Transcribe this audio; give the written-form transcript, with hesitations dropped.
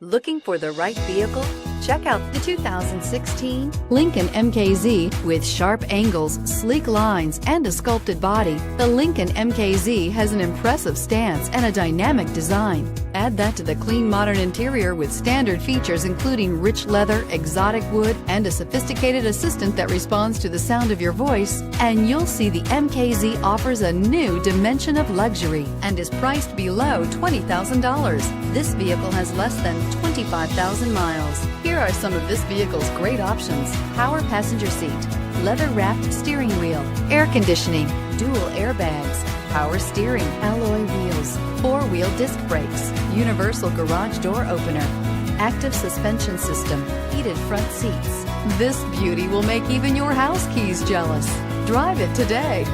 Looking for the right vehicle? Check out the 2016 Lincoln MKZ. With sharp angles, sleek lines, and a sculpted body, the Lincoln MKZ has an impressive stance and a dynamic design. Add that to the clean, modern interior with standard features including rich leather, exotic wood, and a sophisticated assistant that responds to the sound of your voice, and you'll see the MKZ offers a new dimension of luxury and is priced below $20,000. This vehicle has less than 25,000 miles. Here are some of this vehicle's great options: power passenger seat, leather-wrapped steering wheel, air conditioning, dual airbags, power steering, alloy wheels, four-wheel disc brakes, universal garage door opener, active suspension system, heated front seats. This beauty will make even your house keys jealous. Drive it today.